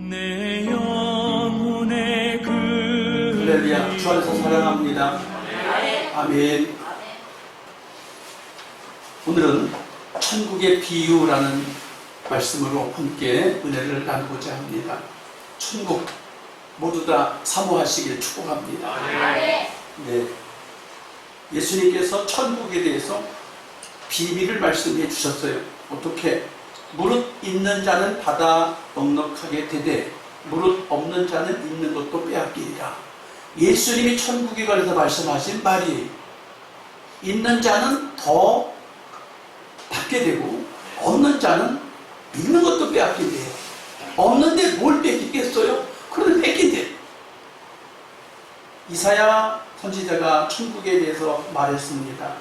내 영혼의 할렐루야. 주 안에서 사랑합니다. 아멘. 오늘은 천국의 비유라는 말씀으로 함께 은혜를 나누고자 합니다. 천국 모두 다 사모하시길 축복합니다. 네. 예수님께서 천국에 대해서 비밀을 말씀해 주셨어요. 어떻게? 무릇 있는 자는 받아 넉넉하게 되되 무릇 없는 자는 있는 것도 빼앗기리라. 예수님이 천국에 관해서 말씀하신 말이 있는 자는 더 받게 되고 없는 자는 있는 것도 빼앗긴대요. 없는데 뭘 뺏기겠어요? 그런데 뺏긴대. 이사야 선지자가 천국에 대해서 말했습니다.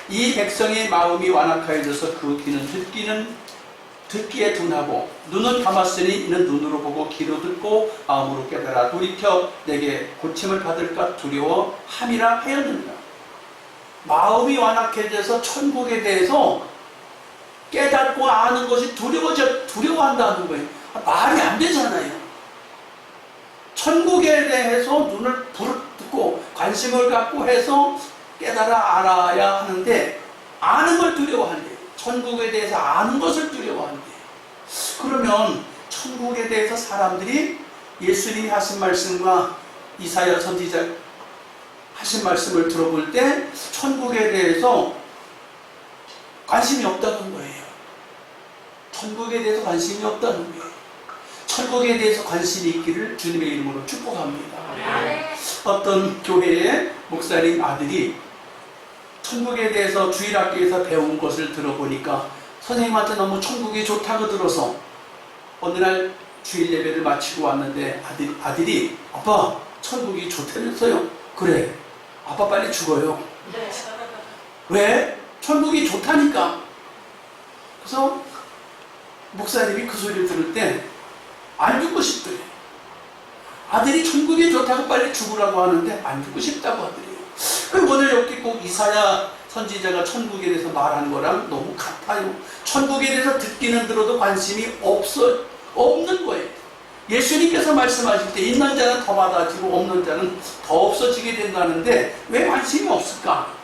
이 백성의 마음이 완악하여져서 그 귀는 듣기에 둔하고 눈은 감았으니 이는 눈으로 보고 귀로 듣고 마음으로 깨달아 돌이켜 내게 고침을 받을까 두려워함이라 하였느니라. 마음이 완악해져서 천국에 대해서 깨닫고 아는 것이 두려워한다는 거예요. 말이 안 되잖아요. 천국에 대해서 눈을 부릅뜨고 관심을 갖고 해서 깨달아 알아야 하는데 아는 걸 두려워한대요. 천국에 대해서 아는 것을 두려워한대요. 그러면 천국에 대해서 사람들이 예수님이 하신 말씀과 이사야 선지자 하신 말씀을 들어볼 때 천국에 대해서 관심이 없다는 거예요. 천국에 대해서 관심이 없다는 거예요. 천국에 대해서 관심이 있기를 주님의 이름으로 축복합니다. 어떤 교회의 목사님 아들이 천국에 대해서 주일학교에서 배운 것을 들어보니까 선생님한테 너무 천국이 좋다고 들어서 어느 날 주일 예배를 마치고 왔는데 아들이 아빠 천국이 좋다면서요? 그래. 아빠 빨리 죽어요. 왜? 천국이 좋다니까. 그래서 목사님이 그 소리를 들을 때 안 죽고 싶더래. 아들이 천국이 좋다고 빨리 죽으라고 하는데 안 죽고 싶다고 하더래요. 그리고 오늘 여기 꼭 이사야 선지자가 천국에 대해서 말한 거랑 너무 같아요. 천국에 대해서 듣기는 들어도 관심이 없는 거예요. 예수님께서 말씀하실 때 있는 자는 더 많아지고 없는 자는 더 없어지게 된다는데 왜 관심이 없을까?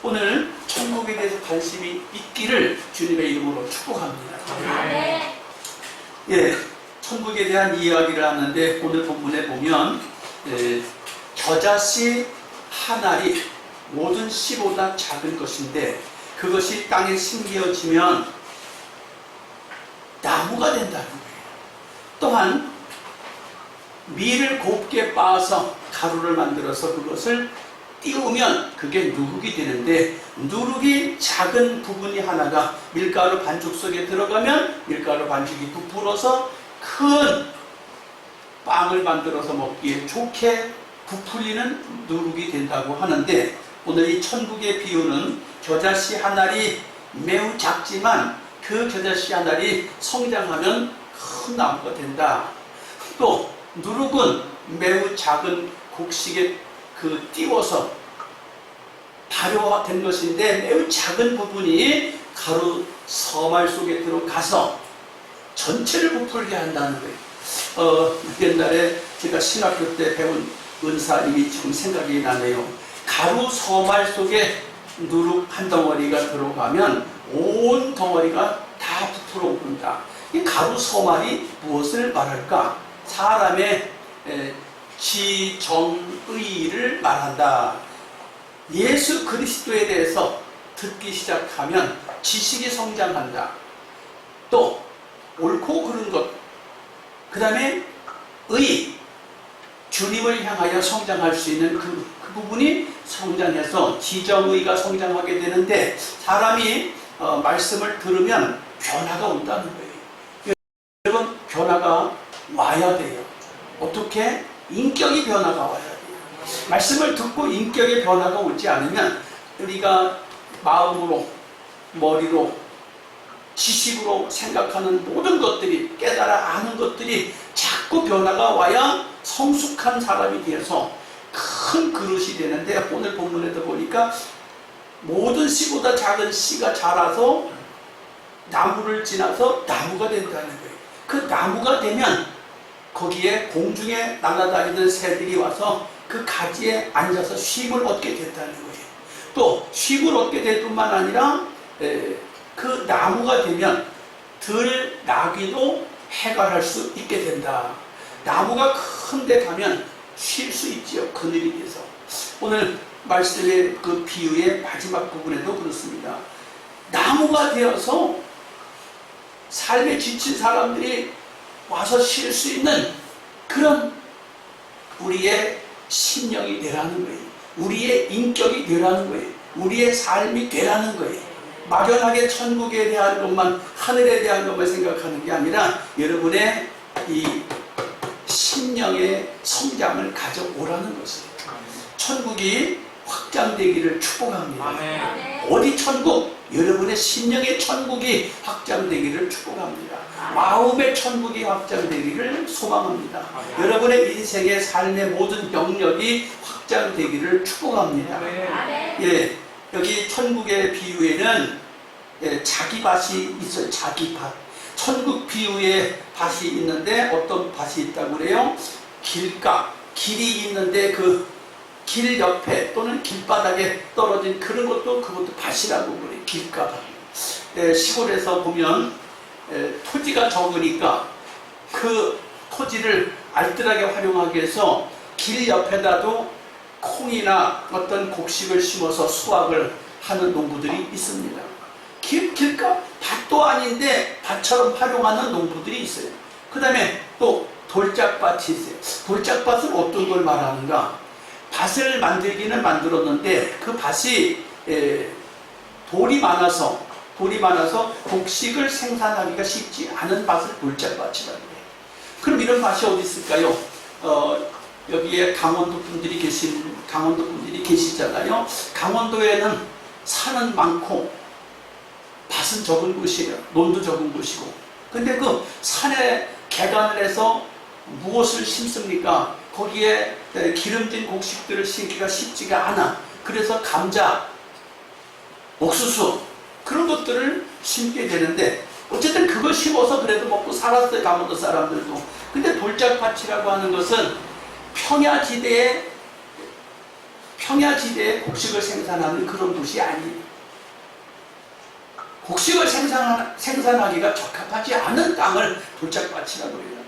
오늘 천국에 대해서 관심이 있기를 주님의 이름으로 축복합니다. 예, 천국에 대한 이야기를 하는데 오늘 본문에 보면 겨자씨 한 알이 모든 씨보다 작은 것인데 그것이 땅에 심겨지면 나무가 된다는 거예요. 또한 밀을 곱게 빻아서 가루를 만들어서 그것을 띄우면 그게 누룩이 되는데 누룩이 작은 부분이 하나가 밀가루 반죽 속에 들어가면 밀가루 반죽이 부풀어서 큰 빵을 만들어서 먹기에 좋게 부풀리는 누룩이 된다고 하는데 오늘 이 천국의 비유는 겨자씨 한 알이 매우 작지만 그 겨자씨 한 알이 성장하면 큰 나무가 된다. 또 누룩은 매우 작은 곡식에 띄워서 발효된 것인데 매우 작은 부분이 가루 서말 속에 들어가서 전체를 부풀게 한다는 거예요. 옛날에 제가 신학교 때 배운 은사님이 지금 생각이 나네요. 가루 서말 속에 누룩 한 덩어리가 들어가면 온 덩어리가 다 부풀어 오른다. 이 가루 서말이 무엇을 말할까? 사람의 지정의를 말한다. 예수 그리스도에 대해서 듣기 시작하면 지식이 성장한다. 또 옳고 그른 것, 그 다음에 의, 주님을 향하여 성장할 수 있는 그 부분이 성장해서 지정의가 성장하게 되는데 사람이 말씀을 들으면 변화가 온다는 거예요. 여러분, 변화가 와야 돼요. 어떻게? 인격이 변화가 와야 돼요. 말씀을 듣고 인격의 변화가 오지 않으면 우리가 마음으로, 머리로, 지식으로 생각하는 모든 것들이, 깨달아 아는 것들이 자꾸 변화가 와야 성숙한 사람이 되어서 큰 그릇이 되는데 오늘 본문에도 보니까 모든 씨보다 작은 씨가 자라서 나무를 지나서 나무가 된다는 거예요. 그 나무가 되면 그 거기에 공중에 날아다니던 새들이 와서 그 가지에 앉아서 쉼을 얻게 됐다는 거예요. 또 쉼을 얻게 될 뿐만 아니라 그 나무가 되면 들 나귀도 해갈할 수 있게 된다. 나무가 큰 데 가면 쉴 수 있지요. 그늘이 돼서. 오늘 말씀의 그 비유의 마지막 부분에도 그렇습니다. 나무가 되어서 삶에 지친 사람들이 와서 쉴 수 있는 그런 우리의 심령이 되라는 거예요. 우리의 인격이 되라는 거예요. 우리의 삶이 되라는 거예요. 막연하게 천국에 대한 것만, 하늘에 대한 것만 생각하는 게 아니라 여러분의 이 심령의 성장을 가져오라는 것이에요. 천국이 확장되기를 축복합니다. 아멘. 어디 천국? 여러분의 심령의 천국이 확장되기를 축복합니다. 마음의 천국이 확장되기를 소망합니다. 여러분의 인생의 삶의 모든 영역이 확장되기를 축복합니다. 예, 여기 천국의 비유에는 자기 밭이 있어요. 자기 밭. 천국 비유의 밭이 있는데 어떤 밭이 있다고 그래요? 길가, 길이 있는데 그 길 옆에 또는 길바닥에 떨어진 그런 것도 그것도 밭이라고 그래요. 길가 밭. 시골에서 보면 토지가 적으니까 그 토지를 알뜰하게 활용하기 위해서 길 옆에다도 콩이나 어떤 곡식을 심어서 수확을 하는 농부들이 있습니다. 길가 밭도 아닌데 밭처럼 활용하는 농부들이 있어요. 그 다음에 또 돌짝밭이 있어요. 돌짝밭은 어떤 걸 말하는가? 밭을 만들기는 만들었는데 그 밭이 돌이 많아서 곡식을 생산하기가 쉽지 않은 밭을 돌짝밭이라고 해요. 그럼 이런 밭이 어디 있을까요? 여기에 강원도 분들이 계시잖아요. 강원도에는 산은 많고 밭은 적은 곳이에요. 논도 적은 곳이고. 근데 그 산에 개간을 해서 무엇을 심습니까? 거기에 기름진 곡식들을 심기가 쉽지가 않아. 그래서 감자, 옥수수 그런 것들을 심게 되는데 어쨌든 그걸 심어서 그래도 먹고 살았어요. 강원도 사람들도. 근데 돌짝밭이라고 하는 것은 평야지대에 곡식을 생산하는 그런 곳이 아니에요. 곡식을 생산하기가 적합하지 않은 땅을 돌짝밭이라고 해요.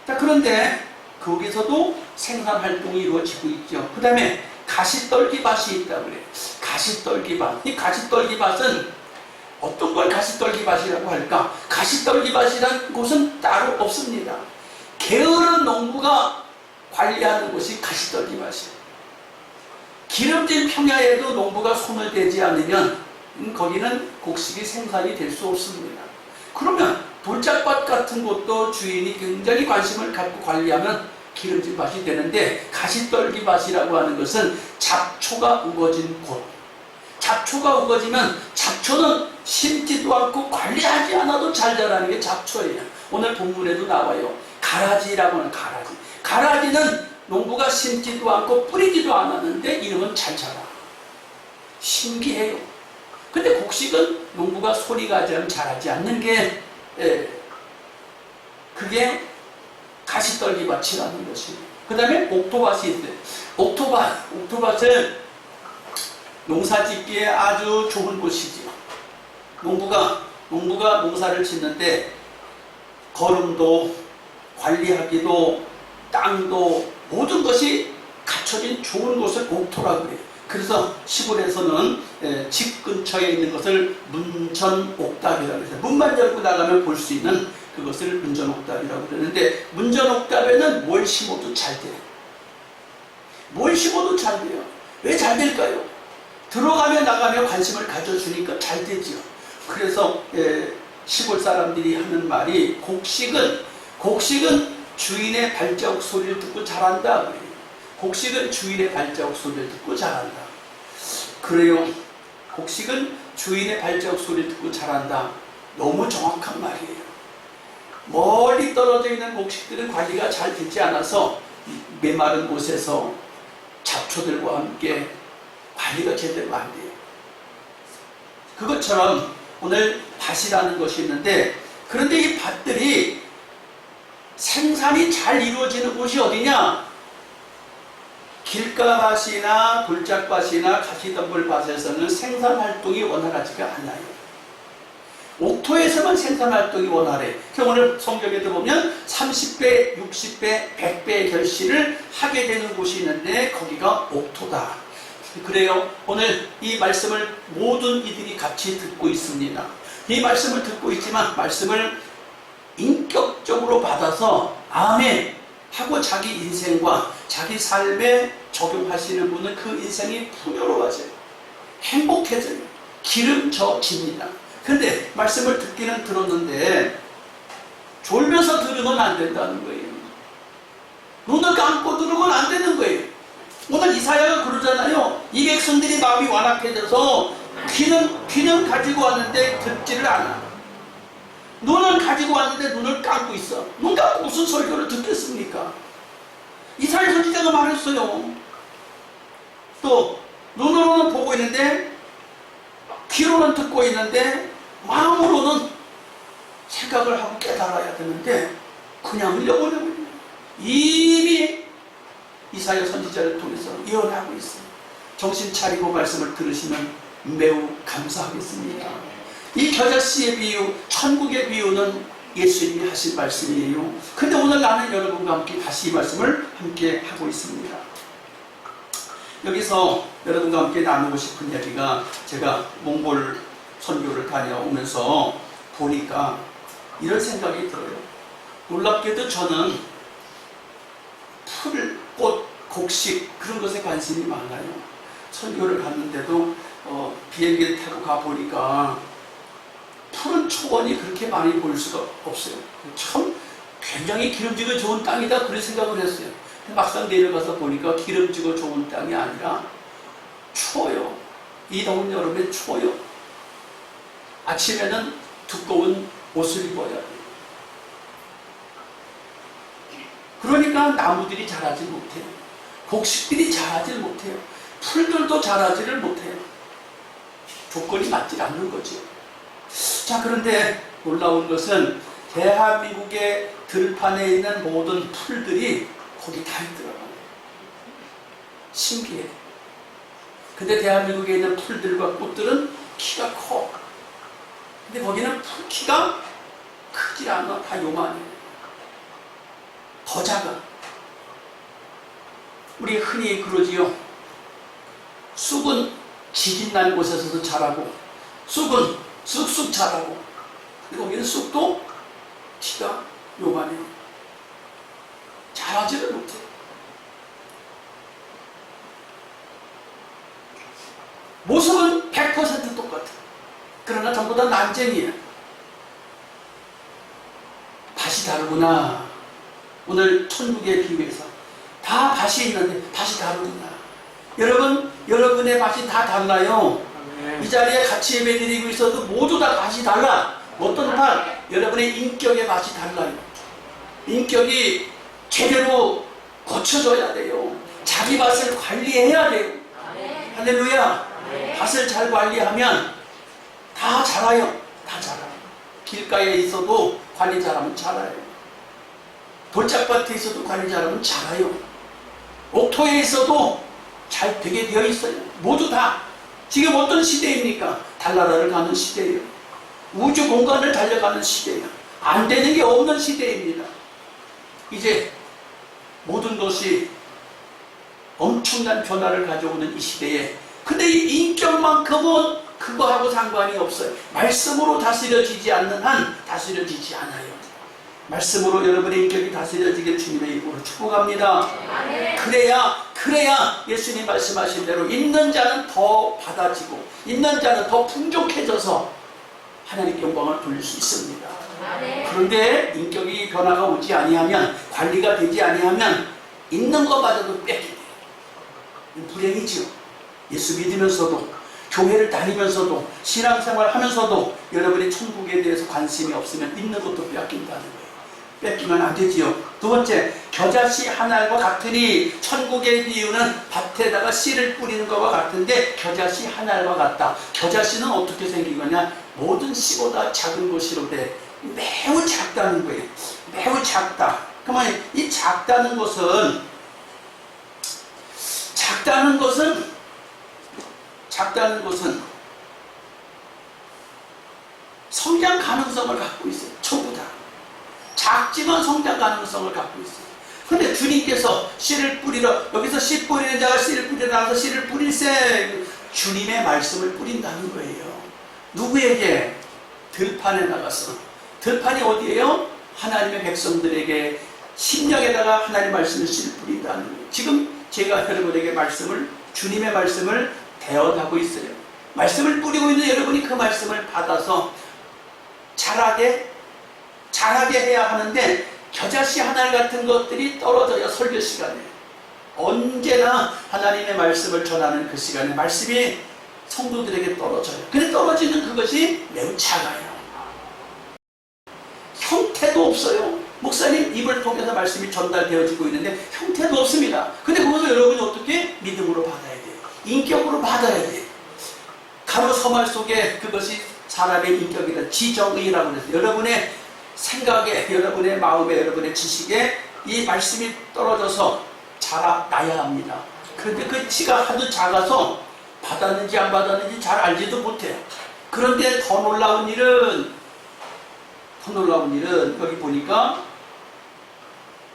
자, 그런데 거기서도 생산활동이 이루어지고 있죠. 그 다음에 가시떨기밭이 있다고 그래요. 가시떨기밭. 이 가시떨기밭은 어떤 걸 가시떨기밭이라고 할까? 가시떨기밭이라는 곳은 따로 없습니다. 게으른 농부가 관리하는 곳이 가시떨기밭이에요. 기름진 평야에도 농부가 손을 대지 않으면 거기는 곡식이 생산이 될 수 없습니다. 그러면 돌짝밭 같은 곳도 주인이 굉장히 관심을 갖고 관리하면 기름진 밭이 되는데 가시떨기밭이라고 하는 것은 잡초가 우거진 곳. 잡초가 우거지면 잡초는 심지도 않고 관리하지 않아도 잘 자라는 게 잡초예요. 오늘 본문에도 나와요. 가라지라고 하는 가라지. 가라지는 농부가 심지도 않고 뿌리지도 않았는데 이름은 잘 자라. 신기해요. 근데 곡식은 농부가 손이 가지 않으면 자라지 않는 게 그게 가시떨기밭이라는 것입니다. 그 다음에 옥토밭이 있어요. 옥토밭은 농사짓기에 아주 좋은 곳이죠. 농부가 농사를 짓는데 거름도 관리하기도 땅도 모든 것이 갖춰진 좋은 곳을 옥토라고 해요. 그래서 시골에서는 집 근처에 있는 것을 문전옥답이라고 해서 문만 열고 나가면 볼 수 있는 그것을 문전옥답이라고 그러는데 문전옥답에는 뭘 심어도 잘 돼요. 뭘 심어도 잘 돼요. 왜 잘 될까요? 들어가면 나가면 관심을 가져주니까 잘 되죠. 그래서 시골 사람들이 하는 말이 곡식은 주인의 발자국 소리를 듣고 자란다 그래요. 곡식은 주인의 발자국 소리를 듣고 자란다. 그래요. 곡식은 주인의 발자국 소리를 듣고 자란다. 너무 정확한 말이에요. 멀리 떨어져 있는 곡식들은 관리가 잘 되지 않아서 메마른 곳에서 잡초들과 함께 관리가 제대로 안 돼요. 그것처럼 오늘 밭이라는 것이 있는데 그런데 이 밭들이 생산이 잘 이루어지는 곳이 어디냐? 길가밭이나 돌짝밭이나 가시덤불밭에서는 생산활동이 원활하지가 않아요. 옥토에서만 생산활동이 원활해. 오늘 성경에도 보면 30배, 60배, 100배의 결실을 하게 되는 곳이 있는데 거기가 옥토다. 그래요. 오늘 이 말씀을 모든 이들이 같이 듣고 있습니다. 이 말씀을 듣고 있지만 말씀을 인격적으로 받아서 아멘 하고 자기 인생과 자기 삶에 적용하시는 분은 그 인생이 풍요로워져요. 행복해져요. 기름져집니다. 근데 말씀을 듣기는 들었는데 졸면서 들으면 안 된다는 거예요. 눈을 감고 들으면 안 되는 거예요. 오늘 이사야가 그러잖아요. 이 백성들이 마음이 완악해져서 귀는 가지고 왔는데 듣지를 않아. 눈은 가지고 왔는데 눈을 감고 있어. 눈 감고 무슨 설교를 듣겠습니까? 이사야 선지자가 말했어요. 또 눈으로는 보고 있는데 귀로는 듣고 있는데 마음으로는 생각을 하고 깨달아야 되는데 그냥 흘려보내고 이미 이사야 선지자를 통해서 예언하고 있어요. 정신 차리고 말씀을 들으시면 매우 감사하겠습니다. 이 겨자씨의 비유, 천국의 비유는 예수님이 하신 말씀이에요. 근데 오늘 나는 여러분과 함께 다시 이 말씀을 함께 하고 있습니다. 여기서 여러분과 함께 나누고 싶은 이야기가 제가 몽골 선교를 다녀오면서 보니까 이런 생각이 들어요. 놀랍게도 저는 풀, 꽃, 곡식 그런 것에 관심이 많아요. 선교를 갔는데도 비행기를 타고 가보니까 푸른 초원이 그렇게 많이 보일 수가 없어요. 참 굉장히 기름지고 좋은 땅이다 그런 생각을 했어요. 막상 내려가서 보니까 기름지고 좋은 땅이 아니라 추워요. 이 더운 여름에 추워요. 아침에는 두꺼운 옷을 입어야 돼요. 그러니까 나무들이 자라지 못해요. 곡식들이 자라지 못해요. 풀들도 자라지를 못해요. 조건이 맞지 않는 거죠. 자, 그런데 놀라운 것은 대한민국의 들판에 있는 모든 풀들이 거기 다 있더라고요. 신기해. 근데 대한민국에 있는 풀들과 꽃들은 키가 커. 근데 거기는 풀 키가 크지 않아. 다 요만해. 더 작아. 우리 흔히 그러지요. 쑥은 지진 난 곳에서도 자라고, 쑥은 쑥쑥 자라고. 근데 거기는 쑥도 키가 요만해. 자라지를 못해. 모습은 100% 똑같아. 그러나 전부 다 난쟁이야. 밭이 다르구나. 오늘 천국의 비유에서 다 밭이 있는데 밭이 다르구나. 여러분, 여러분의 밭이 다 달라요. 이 자리에 같이 예배드리고 있어도 모두 다 밭이 달라. 어떤 밭? 여러분의 인격의 밭이 달라요. 인격이 제대로 고쳐져야 돼요. 자기 밭을 관리해야 돼요. 할렐루야. 밭을 잘 관리하면 다 자라요. 다 자라요. 길가에 있어도 관리 잘하면 자라요. 돌짝밭에 있어도 관리 잘하면 자라요. 옥토에 있어도 잘 되게 되어 있어요. 모두 다. 지금 어떤 시대입니까? 달나라를 가는 시대예요. 우주 공간을 달려가는 시대예요. 안 되는 게 없는 시대입니다. 이제 모든 것이 엄청난 변화를 가져오는 이 시대에, 근데 이 인격만큼은 그거하고 상관이 없어요. 말씀으로 다스려지지 않는 한 다스려지지 않아요. 말씀으로 여러분의 인격이 다스려지길 주님의 이름으로 축복합니다. 그래야 예수님 말씀하신 대로 있는 자는 더 받아지고 있는 자는 더 풍족해져서 하나님께 영광을 돌릴 수 있습니다. 그런데 인격이 변화가 오지 아니하면, 관리가 되지 아니하면 있는 것마저도 뺏기게 돼요. 불행이지요. 예수 믿으면서도, 교회를 다니면서도, 신앙생활 하면서도 여러분의 천국에 대해서 관심이 없으면 있는 것도 뺏긴다는 거예요. 뺏기면 안 되지요. 두 번째, 겨자씨 한 알과 같으니, 천국의 비유는 밭에다가 씨를 뿌리는 것과 같은데 겨자씨 한 알과 같다. 겨자씨는 어떻게 생기거냐? 모든 씨보다 작은 것이로 돼. 매우 작다는 거예요. 매우 작다. 그러면 이 작다는 것은 성장 가능성을 갖고 있어요. 전부 다. 작지만 성장 가능성을 갖고 있어요. 근데 주님께서 씨를 뿌리러, 여기서 씨 뿌리는 자가 씨를 뿌리러 나가서 씨를 뿌릴세, 주님의 말씀을 뿌린다는 거예요. 누구에게? 들판에 나가서. 들판이 어디예요? 하나님의 백성들에게 심령에다가 하나님의 말씀을 씨를 뿌린다는 거예요. 지금 제가 여러분에게 주님의 말씀을 대언하고 있어요. 말씀을 뿌리고 있는 여러분이 그 말씀을 받아서 자라게 해야 하는데, 겨자씨 하나 같은 것들이 떨어져요. 설교 시간에. 언제나 하나님의 말씀을 전하는 그 시간에 말씀이 성도들에게 떨어져요. 근데 떨어지는 그것이 매우 작아요. 형태도 없어요. 목사님 입을 통해서 말씀이 전달되어지고 있는데 형태도 없습니다. 근데 그것을 여러분이 어떻게? 믿음으로 받아야 돼요. 인격으로 받아야 돼요. 가로 서말 속에 그것이 사람의 인격이다. 지정의라고 해서 여러분의 생각에, 여러분의 마음에, 여러분의 지식에 이 말씀이 떨어져서 자라나야 합니다. 그런데 그 씨가 하도 작아서 받았는지 안 받았는지 잘 알지도 못해요. 그런데 더 놀라운 일은 여기 보니까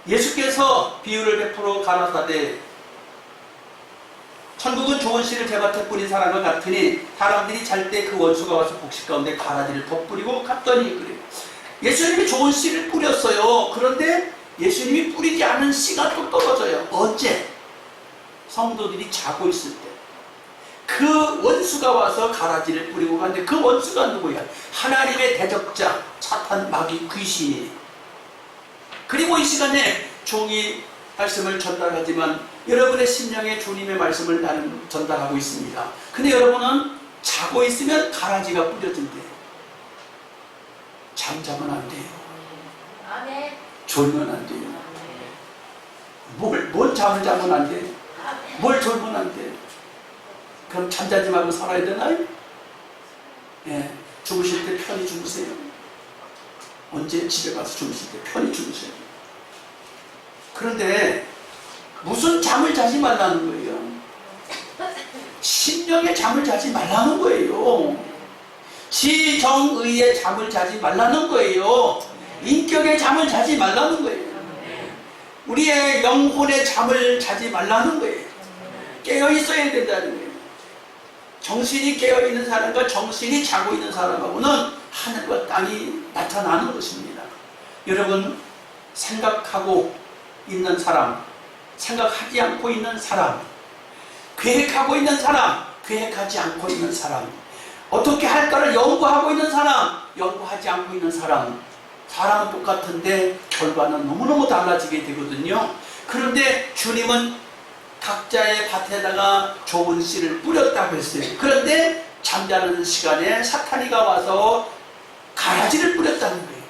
예수께서 비유를 베풀어 가라사대, 천국은 좋은 씨를 제밭에 뿌린 사람과 같으니 사람들이 잘 때 그 원수가 와서 곡식 가운데 가라지를 덧뿌리고 갔더니, 그래요. 예수님이 좋은 씨를 뿌렸어요. 그런데 예수님이 뿌리지 않은 씨가 또 떨어져요. 언제? 성도들이 자고 있을 때. 그 원수가 와서 가라지를 뿌리고 갔는데, 그 원수가 누구야? 하나님의 대적자, 사탄, 마귀, 귀신이. 그리고 이 시간에 종이 말씀을 전달하지만 여러분의 심령에 주님의 말씀을 나는 전달하고 있습니다. 근데 여러분은 자고 있으면 가라지가 뿌려진대요. 잠자면 안 돼요. 졸면 안 돼요. 뭘 잠을 자면 안 돼요. 뭘 졸면 안 돼요. 그럼 잠자지 말고 살아야 되나요? 예, 주무실 때 편히 주무세요. 언제 집에 가서 주무실 때 편히 주무세요. 그런데 무슨 잠을 자지 말라는 거예요? 심령의 잠을 자지 말라는 거예요. 지정의의 잠을 자지 말라는 거예요. 인격의 잠을 자지 말라는 거예요. 우리의 영혼의 잠을 자지 말라는 거예요. 깨어 있어야 된다는 거예요. 정신이 깨어 있는 사람과 정신이 자고 있는 사람하고는 하늘과 땅이 나타나는 것입니다. 여러분, 생각하고 있는 사람, 생각하지 않고 있는 사람, 계획하고 있는 사람, 계획하지 않고 있는 사람, 어떻게 할까를 연구하고 있는 사람, 연구하지 않고 있는 사람, 사람은 똑같은데 결과는 너무너무 달라지게 되거든요. 그런데 주님은 각자의 밭에다가 좋은 씨를 뿌렸다고 했어요. 그런데 잠자는 시간에 사탄이가 와서 가라지를 뿌렸다는 거예요.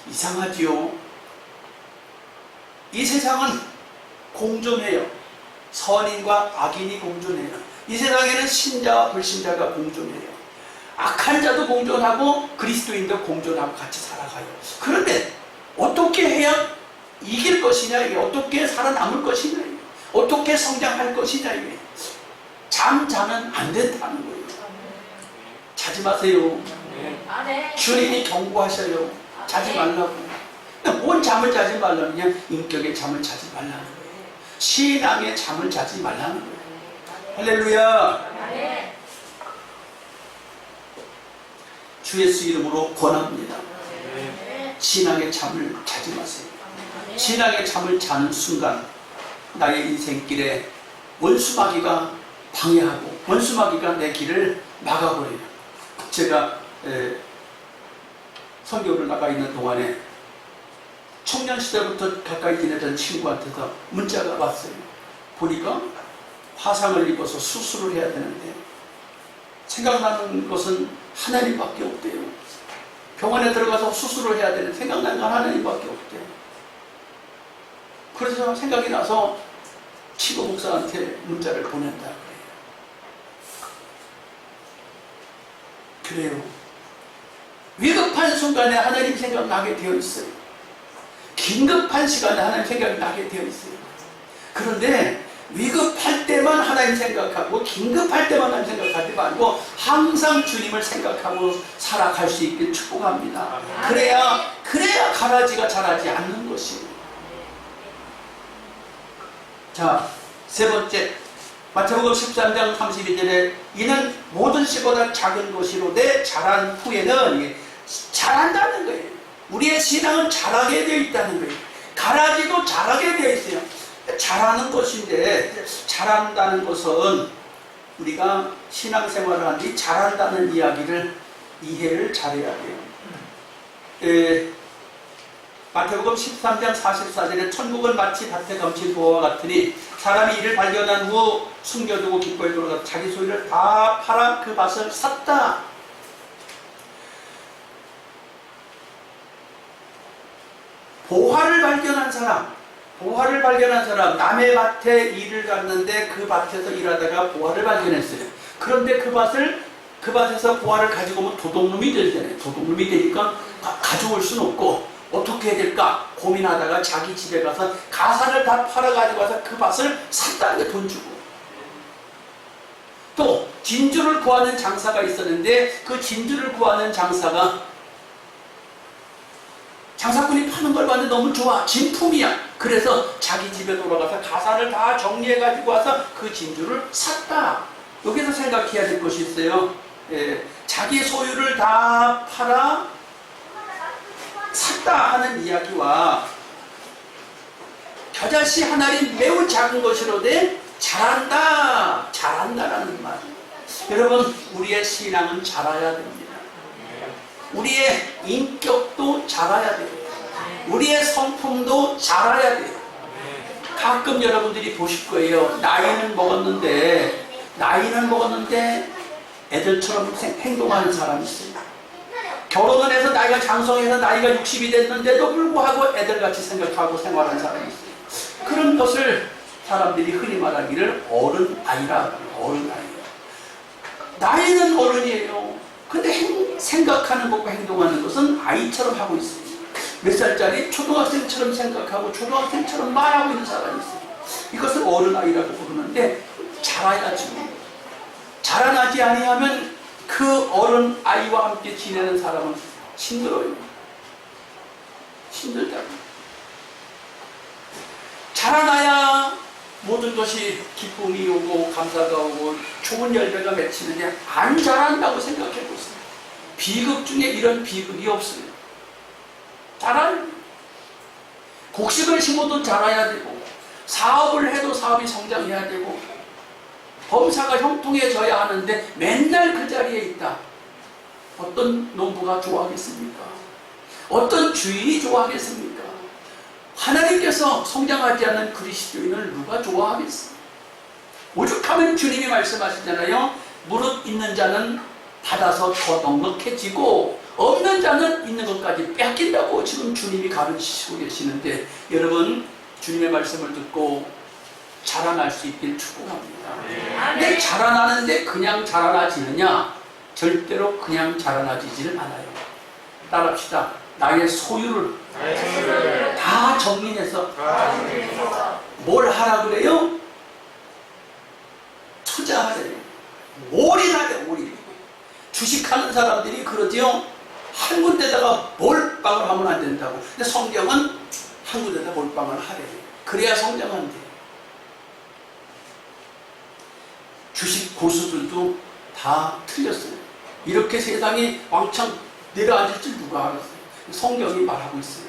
이상하지요? 이 세상은 공존해요. 선인과 악인이 공존해요. 이 세상에는 신자와 불신자가 공존해요. 악한 자도 공존하고 그리스도인도 공존하고 같이 살아가요. 그런데 어떻게 해야 이길 것이냐, 이게 어떻게 살아남을 것이냐, 이게 어떻게 성장할 것이냐, 이게 잠자면 안 된다는 거예요. 자지 마세요. 주님이 경고하셔요. 자지 말라고. 뭔 잠을 자지 말라는, 그냥 인격의 잠을 자지 말라는 거예요. 신앙의 잠을 자지 말라는 거예요. 할렐루야. 주 예수 이름으로 권합니다. 신앙의 잠을 자지 마세요. 신앙의 잠을 자는 순간 나의 인생길에 원수마귀가 방해하고 원수마귀가 내 길을 막아버려요. 제가 선교를 나가 있는 동안에 청년 시절부터 가까이 지내던 친구한테서 문자가 왔어요. 보니까 화상을 입어서 수술을 해야 되는데 생각나는 것은 하나님밖에 없대요. 병원에 들어가서 수술을 해야 되는 생각나는 건 하나님밖에 없대요. 그래서 생각이 나서 치고 목사한테 문자를 보낸다 그래요. 위급한 순간에 하나님 생각나게 되어 있어요. 긴급한 시간에 하나님 생각이 나게 되어 있어요. 그런데 위급할 때만 하나님 생각하고 긴급할 때만 하나님 생각하지 말고 항상 주님을 생각하고 살아갈 수 있길 축복합니다. 그래야 가라지가 자라지 않는 것이에요. 자, 세 번째, 마태복음 13장 32절에 이는 모든 씨보다 작은 것이로되 자란 후에는 자란다는 거예요. 우리의 신앙은 자라게 되어 있다는 거예요. 가라지도 자라게 되어 있어요. 자라는 것인데, 자란다는 것은 우리가 신앙생활을 하는데 자란다는 이야기를 이해를 잘해야 돼요. 마태복음 13장 44절에 천국은 마치 밭에 감춘 부와 같으니 사람이 이를 발견한 후 숨겨두고 기꺼이 돌아가 자기 소유를 다 팔아 그 밭을 샀다. 보화를 발견한 사람, 남의 밭에 일을 갔는데 그 밭에서 일하다가 보화를 발견했어요. 그런데 그 밭에서 보화를 가지고 오면 도둑놈이 되잖아요. 도둑놈이 되니까 가져올 수는 없고 어떻게 해야 될까 고민하다가 자기 집에 가서 가사를 다 팔아가지고 와서 그 밭을 샀다는 게 돈 주고. 또 진주를 구하는 장사가 있었는데 그 진주를 구하는 장사꾼이 파는 걸 봤는데 너무 좋아. 진품이야. 그래서 자기 집에 돌아가서 가사를 다 정리해가지고 와서 그 진주를 샀다. 여기서 생각해야 될 것이 있어요. 자기 소유를 다 팔아 샀다 하는 이야기와 겨자씨 하나리 매우 작은 것이로되 자란다라는 말. 여러분, 우리의 신앙은 자라야 됩니다. 우리의 인격도 자라야 돼요. 우리의 성품도 자라야 돼요. 가끔 여러분들이 보실 거예요. 나이는 먹었는데 애들처럼 행동하는 사람이 있어요. 결혼을 해서 나이가 장성해서 나이가 60이 됐는데도 불구하고 애들같이 생각하고 생활하는 사람이 있어요. 그런 것을 사람들이 흔히 말하기를 어른아이라. 나이는 어른이에요. 근데 생각하는 것과 행동하는 것은 아이처럼 하고 있어요. 몇 살짜리 초등학생처럼 생각하고 초등학생처럼 말하고 있는 사람이 있어요. 이것을 어른아이라고 부르는데 자라야지. 자라나지 아니하면 그 어른아이와 함께 지내는 사람은 힘들어요. 힘들다고. 자라나야 모든 것이 기쁨이 오고 감사가 오고 좋은 열매가 맺히는데 안 자란다고 생각해 보세요. 비극 중에 이런 비극이 없어요. 자라요. 곡식을 심어도 자라야 되고 사업을 해도 사업이 성장해야 되고 범사가 형통해져야 하는데 맨날 그 자리에 있다. 어떤 농부가 좋아하겠습니까? 어떤 주인이 좋아하겠습니까? 하나님께서 성장하지 않는 그리스도인을 누가 좋아하겠습니까? 오죽하면 주님이 말씀하시잖아요. 무릇 있는 자는 받아서 더 넉넉해지고 없는 자는 있는 것까지 뺏긴다고 지금 주님이 가르치시고 계시는데, 여러분 주님의 말씀을 듣고 자라날 수 있길 축복합니다. 근데 자라나는데 그냥 자라나지느냐? 절대로 그냥 자라나지지는 않아요. 따라합시다. 나의 소유를 다 정리해서 뭘 하라 그래요? 투자하래요. 올인하래. 올인. 주식하는 사람들이 그러지요. 한 군데다가 몰빵을 하면 안 된다고. 근데 성경은 한 군데다 몰빵을 하래요. 그래야 성장한대. 주식 고수들도 다 틀렸어요. 이렇게 세상이 왕창 내려앉을 줄 누가 알았어요? 성경이 말하고 있어요.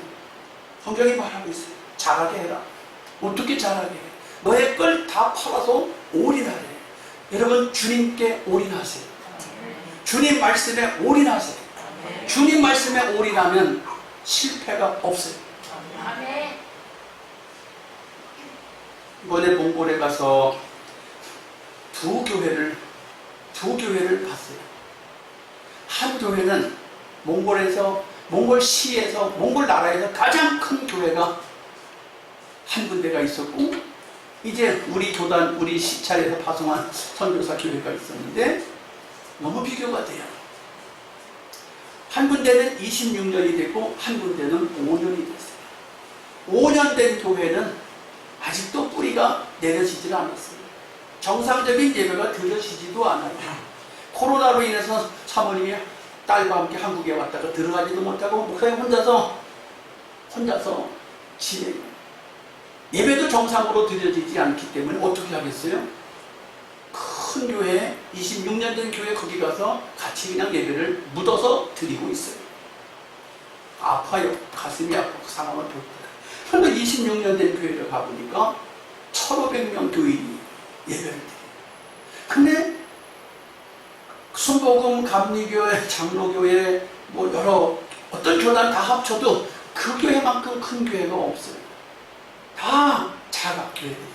성경이 말하고 있어요. 잘하게 해라. 어떻게 잘하게 해? 너의 걸 다 팔아서 올인하래. 여러분, 주님께 올인하세요. 주님 말씀에 올인하세요. 주님 말씀에 올인하면 실패가 없어요. 이번에 몽골에 가서 두 교회를 봤어요. 한 교회는 몽골시에서, 몽골 나라에서 가장 큰 교회가 한 군데가 있었고, 이제 우리 교단, 우리 시찰에서 파송한 선교사 교회가 있었는데 너무 비교가 돼요. 한 군데는 26년이 되고 한 군데는 5년이 됐어요. 5년 된 교회는 아직도 뿌리가 내려지질 않았어요. 정상적인 예배가 드려지지도 않아요. 코로나로 인해서 사모님이 딸과 함께 한국에 왔다가 들어가지도 못하고 목사님 혼자서 진행해요. 예배도 정상으로 드려지지 않기 때문에 어떻게 하겠어요? 큰 교회, 26년 된 교회 거기 가서 같이 그냥 예배를 묻어서 드리고 있어요. 아파요. 가슴이 아프고 그 상황을 볼 때. 그런데 26년 된 교회를 가보니까 1,500명 교인이 예배를 드려요. 근데 순복음, 감리교회, 장로교회, 뭐 여러 어떤 교단 다 합쳐도 그 교회만큼 큰 교회가 없어요. 다 작아 교회들이에요.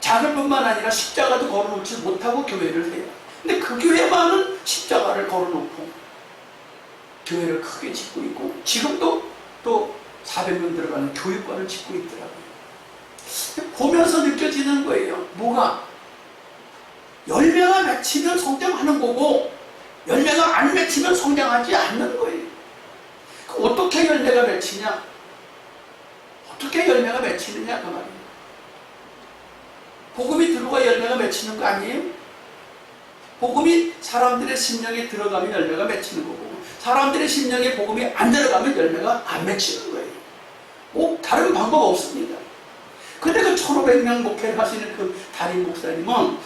작을 뿐만 아니라 십자가도 걸어놓지 못하고 교회를 해요. 근데 그 교회만은 십자가를 걸어놓고 교회를 크게 짓고 있고 지금도 또 400명 들어가는 교육관을 짓고 있더라고요. 보면서 느껴지는 거예요. 뭐가? 열매가 맺히면 성장하는 거고 열매가 안 맺히면 성장하지 않는 거예요. 어떻게 열매가 맺히냐? 어떻게 열매가 맺히느냐 그 말이에요. 복음이 들어가 열매가 맺히는 거 아니에요? 복음이 사람들의 심령에 들어가면 열매가 맺히는 거고 사람들의 심령에 복음이 안 들어가면 열매가 안 맺히는 거예요. 다른 방법 없습니다. 근데 그 1,500명 목회를 하시는 그 담임 목사님은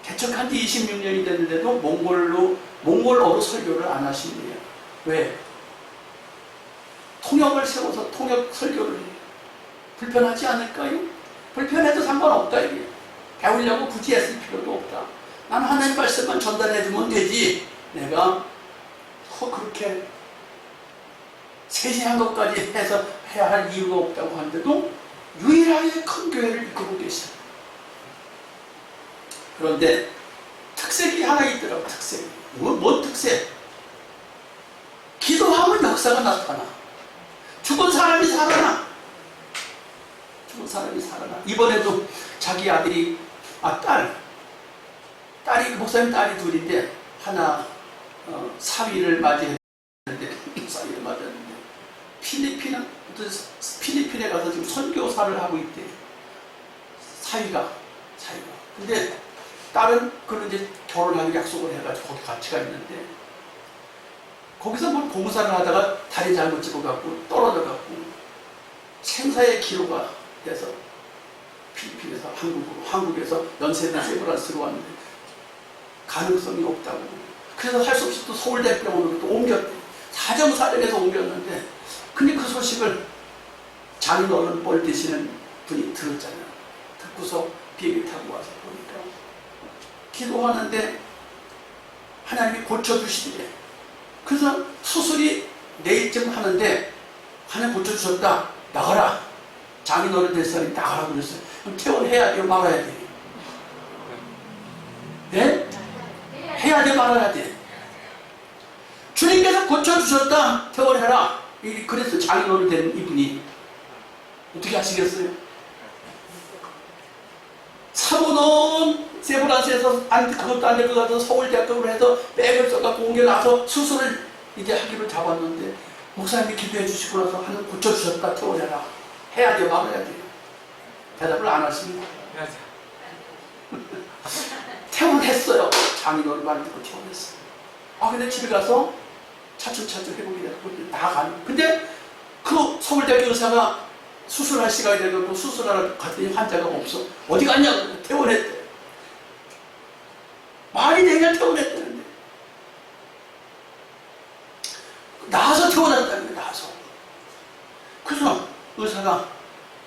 개척한 지 26년이 됐는데도 몽골어로 설교를 안 하십니다. 왜? 통역을 세워서 통역 설교를 해요. 불편하지 않을까요? 불편해도 상관없다 이게. 배우려고 굳이 애쓸 필요도 없다. 난 하나님 말씀만 전달해주면 되지. 내가 그렇게 세세한 것까지 해서 해야 할 이유가 없다고 하는데도 유일하게 큰 교회를 이끌고 계셔요. 그런데 특색이 하나 있더라고. 특색. 뭔 특색? 기도하면 역사가 나타나. 죽은 사람이 살아나. 죽은 사람이 살아나. 이번에도 자기 아들이 딸이 목사님 딸이 둘인데 하나 사위를 맞이했는데 사위를 맞았는데 필리핀에 가서 지금 선교사를 하고 있대. 사위가. 근데 딸은 그런 이제 결혼하기로 약속을 해가지고 거기 같이 가 있는데 거기서 뭘 공사를 하다가 다리 잘못 집어갖고 떨어져갖고 생사의 기로가 돼서 필리핀에서 한국에서 연세대 세브란스로 왔는데 가능성이 없다고. 그래서 할 수 없이 또 서울대병원으로 또 옮겼대. 사정사정해서 옮겼는데 근데 그 소식을 장인어른 뻘 되시는 분이 들었잖아요. 듣고서 비행기 타고 와서 보니까 기도하는데 하나님이 고쳐주시더래. 그래서 수술이 내일쯤 하는데 하나님 고쳐주셨다. 나가라. 장인어른 될 사람이 나가라고 그랬어요. 그럼 퇴원해야 돼요? 말아야 돼요? 네? 해야 돼? 말아야 돼? 주님께서 고쳐주셨다. 퇴원해라. 그래서 장인어른 된 이분이 어떻게 하시겠어요? 사모는 세브란스에서 그것도 안 될 것 같아서 서울대학교로 해서 백을 써갖고 옮겨놔서 수술을 이제 하기로 잡았는데 목사님이 기도해 주시고 나서 하는 고쳐주셨다. 퇴원해라. 해야 돼요? 말아야 돼요? 대답을 안 하십니다. 퇴원했어요. 장인어른 말 듣고 퇴원했어요. 근데 집에 가서 차츰차츰 회복이 되고 나가는. 근데 그 서울대학교 의사가 수술할 시간이 되고 수술하러 갔더니 환자가 없어. 어디 갔냐고. 퇴원했대. 말이 되냐 퇴원했다는데. 나와서 퇴원했다는 거야. 나와서. 그래서 의사가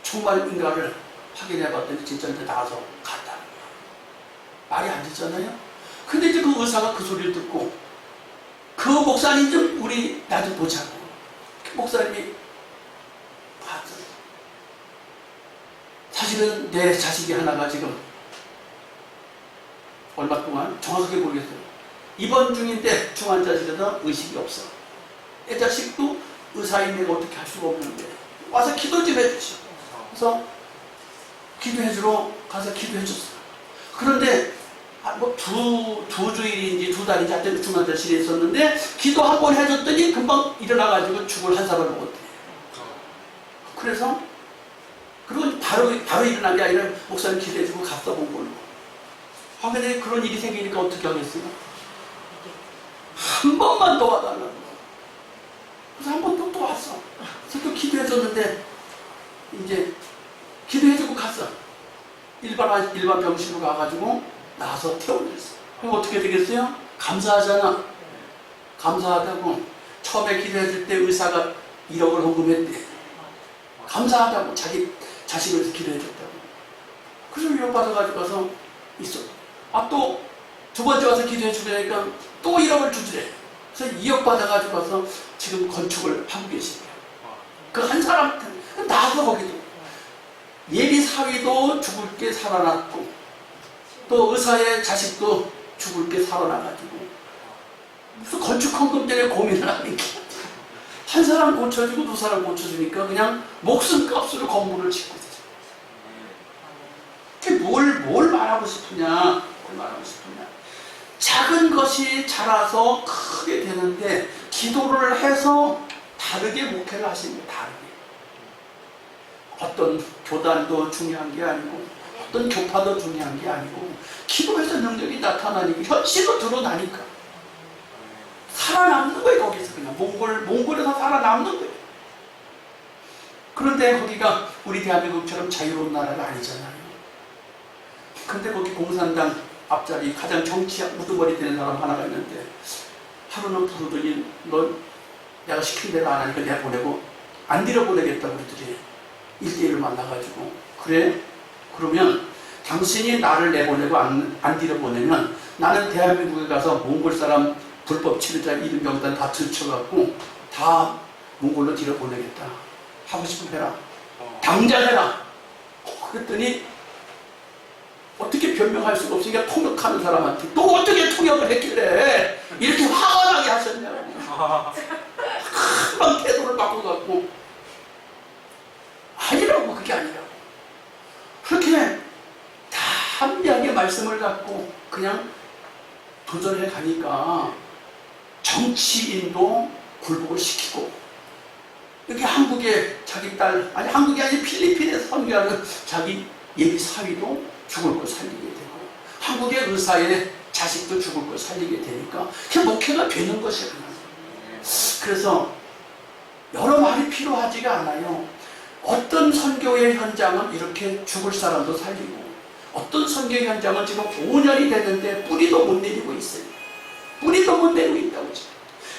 정말인가를 확인해봤더니 진짜 나와서 갔다는 거야. 말이 안 됐잖아요. 근데 이제 그 의사가 그 소리를 듣고 그 목사님 좀 우리 나 좀 보자고. 그 목사님이 봤어요. 사실은 내 자식이 하나가 지금 얼마 동안 정확하게 모르겠어요. 입원 중인데 중환자실에서 의식이 없어. 내 자식도 의사인 내가 어떻게 할 수가 없는데 와서 기도 좀 해주시. 그래서 기도해주러 가서 기도해줬어요. 그런데 두 주일인지 두 달인지 하여튼 중환자실에 있었는데 기도 한 번 해줬더니 금방 일어나가지고 죽을 한 사발 먹었대. 그래서 바로 일어난 게 아니라 목사님 기대해주고 갔어 본 걸로. 근데 그런 일이 생기니까 어떻게 하겠어요? 한 번만 더 와달라고. 그래서 한 번 또 왔어. 그래서 또 기도해줬는데 이제 기도해주고 갔어. 일반 병실로 가가지고 나와서 퇴원했어. 그럼 어떻게 되겠어요? 감사하잖아. 감사하다고. 처음에 기도해줄 때 의사가 1억을 헌금했대. 감사하다고. 자기 자식을 위해서 기도해줬다고. 그래서 위협받아가지고 가서 있어. 또 두 번째 와서 기도해주고 하니까 또 1억을 주더래. 그래서 2억 받아가지고 가서 지금 건축을 하고 계십니다. 그 한 사람한테 나도 거기도 예비 사위도 죽을 게 살아났고 또 의사의 자식도 죽을 게 살아나가지고 무슨 건축 헌금 때문에 고민을 하니까 한 사람 고쳐주고 두 사람 고쳐주니까 그냥 목숨값으로 건물을 짓고 있어요. 그게 뭘 말하고 싶으냐? 뭘 말하고 싶으냐? 작은 것이 자라서 크게 되는데 기도를 해서 다르게 목회를 하시는 거예요. 다르게. 어떤 교단도 중요한 게 아니고 어떤 교파도 중요한 게 아니고 기도해서 능력이 나타나니까 현실로 드러나니까 살아남는 거예요. 거기서 그냥 몽골에서 살아남는 거예요. 그런데 거기가 우리 대한민국처럼 자유로운 나라가 아니잖아요. 근데 거기 공산당 앞자리 가장 정치 우두머리 되는 사람 하나가 있는데 하루는 부르더니 너 내가 시킨 대로 안 하니까 내가 보내고 안 들여보내겠다고 그러더니 1대1을 만나가지고 그래? 그러면 당신이 나를 내보내고 안 들여보내면 나는 대한민국에 가서 몽골 사람 불법 치료자 이등병단 다 들쳐갖고 다 몽골로 들여보내겠다. 하고 싶으면 해라. 당장 해라. 그랬더니 어떻게 변명할 수가 없으니까 통역하는 사람한테 또 어떻게 통역을 했길래 이렇게 화가 나게 하셨냐고. 금방 태도를 바꿔갖고 아니라고. 그게 아니라고. 그렇게 담대하게 말씀을 갖고 그냥 도전해 가니까 정치인도 굴복을 시키고 여기 한국에 자기 딸, 아니 한국이 아니라 필리핀에서 선교하는 자기 예비 사위도 죽을 거 살리게 되고 한국의 의사의 자식도 죽을 거 살리게 되니까 그게 목회가 되는 것이에요. 그래서 여러 말이 필요하지가 않아요. 어떤 선교의 현장은 이렇게 죽을 사람도 살리고 어떤 선교의 현장은 지금 5년이 됐는데 뿌리도 못 내리고 있어요. 뿌리도 못 내리고 있다고 지금.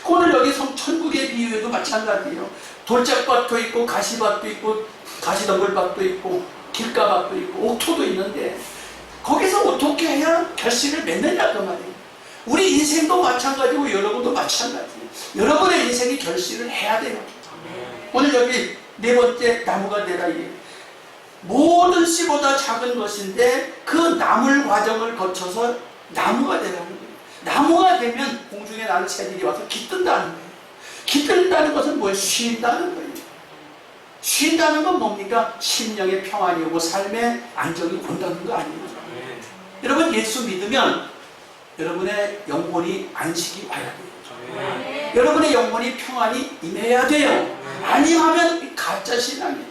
오늘 여기 천국의 비유에도 마찬가지예요. 돌짝밭도 있고 가시밭도 있고 가시덤불밭도 있고 길가밭도 있고 옥토도 있는데 거기서 어떻게 해야 결실을 맺느냐 그 말이에요. 우리 인생도 마찬가지고 여러분도 마찬가지예요. 여러분의 인생이 결실을 해야 돼요. 오늘 여기 네 번째 나무가 되라 이게 모든 씨보다 작은 것인데 그 나물 과정을 거쳐서 나무가 되라는 거예요. 나무가 되면 공중에 나는 새들이 와서 깃든다는 거예요. 깃든다는 것은 뭐예요? 쉰다는 거예요. 쉰다는 건 뭡니까? 심령의 평안이 오고 삶의 안정이 온다는 거 아니에요. 여러분 예수 믿으면 여러분의 영혼이 안식이 와야 돼요. 여러분의 영혼이 평안이 임해야 돼요. 아니하면 가짜 신앙이에요.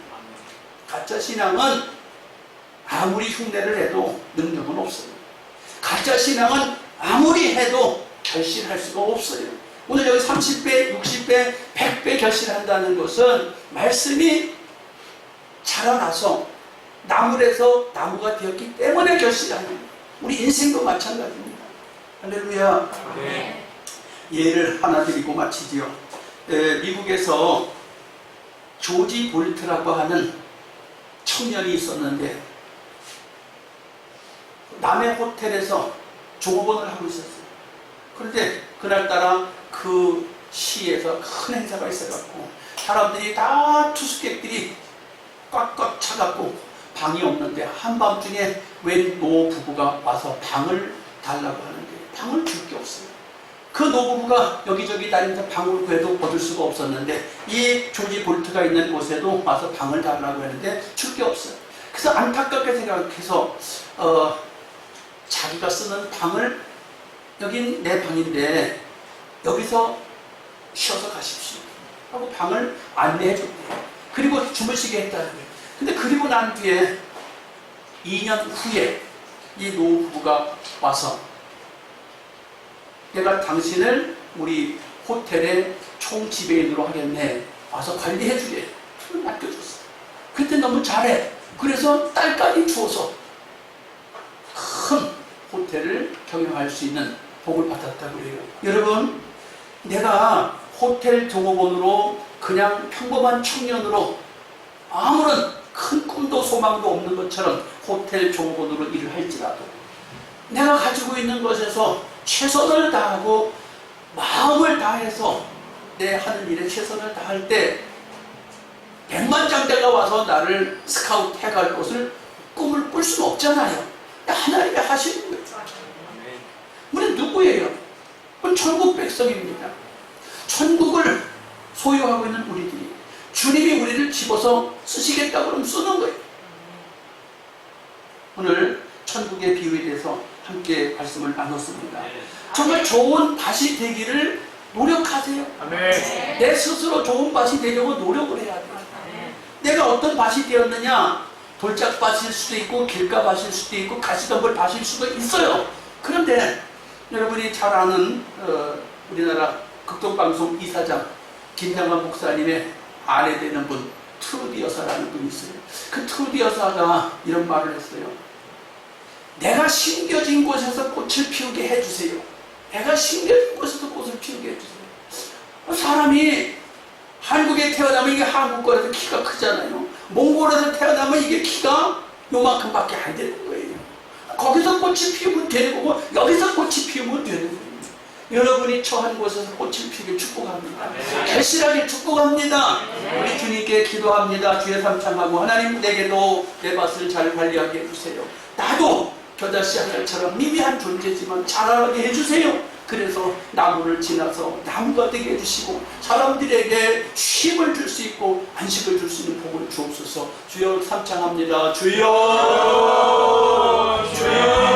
가짜 신앙은 아무리 흉내를 해도 능력은 없어요. 가짜 신앙은 아무리 해도 결실할 수가 없어요. 오늘 여기 30배, 60배, 100배 결실한다는 것은 말씀이 자라나서 나물에서 나무가 되었기 때문에 결실하는 거예요. 우리 인생도 마찬가지입니다. 할렐루야. 네. 예를 하나 드리고 마치지요. 미국에서 조지 볼트라고 하는 청년이 있었는데 남의 호텔에서 종업원을 하고 있었어요. 그런데 그날따라 그 시에서 큰 행사가 있어갖고 사람들이 다 투숙객들이 꽉꽉 차갖고 방이 없는데 한밤중에 웬 노부부가 와서 방을 달라고 하는데 방을 줄 게 없어요. 그 노부부가 여기저기 다니면서 방을 구해도 얻을 수가 없었는데 이 조지 볼트가 있는 곳에도 와서 방을 달라고 했는데 줄 게 없어요. 그래서 안타깝게 생각해서 자기가 쓰는 방을 여긴 내 방인데 여기서 쉬어서 가십시오 하고 방을 안내해 줬대요. 그리고 주무시게 했다는 거예요. 근데 그리고 난 뒤에 2년 후에 이 노부부가 와서 내가 당신을 우리 호텔의 총지배인으로 하겠네. 와서 관리해 주게. 맡겨줬어. 그때 너무 잘해. 그래서 딸까지 주어서 큰 호텔을 경영할 수 있는 복을 받았다고 해요. 여러분, 내가 호텔 종업원으로 그냥 평범한 청년으로 아무런 큰 꿈도 소망도 없는 것처럼 호텔 종업원으로 일을 할지라도 내가 가지고 있는 것에서 최선을 다하고 마음을 다해서 내 하는 일에 최선을 다할 때 백만장자가 와서 나를 스카우트 해갈 것을 꿈을 꿀 수는 없잖아요. 하나님이 하시는 거예요. 우리는 누구예요? 우리는 천국 백성입니다. 천국을 소유하고 있는 우리들이 주님이 우리를 집어서 쓰시겠다고 그러면 쓰는 거예요. 오늘 천국의 비유에 대해서 함께 말씀을 나눴습니다. 정말 좋은 밭이 되기를 노력하세요. 아멘. 내 스스로 좋은 밭이 되려고 노력을 해야 돼요. 내가 어떤 밭이 되었느냐? 돌짝밭일 수도 있고 길가밭일 수도 있고 가시덤불 밭일 수도 있어요. 그런데 여러분이 잘 아는 우리나라 극동방송 이사장 김장관 목사님의 아내 되는 분 트루디 여사라는 분이 있어요. 그 트루디 여사가 이런 말을 했어요. 내가 심겨진 곳에서 꽃을 피우게 해주세요. 내가 심겨진 곳에서 꽃을 피우게 해주세요. 사람이 한국에 태어나면 이게 한국거에서 키가 크잖아요. 몽골에서 태어나면 이게 키가 요만큼밖에 안 되는 거예요. 거기서 꽃이 피우면 되는 거고 여기서 꽃이 피우면 되는 거예요. 여러분이 처한 곳에서 꽃을 피우길 축복합니다. 결실하게 축복합니다. 우리 주님께 기도합니다. 주의 삼창하고 하나님 내게도 내 밭을 잘 관리하게 해주세요. 나도 겨자씨 하늘처럼 미미한 존재지만 자라게 해주세요. 그래서 나무를 지나서 나무가 되게 해주시고 사람들에게 쉼을 줄 수 있고 안식을 줄 수 있는 복을 주옵소서. 주여 삼창합니다. 주여 주여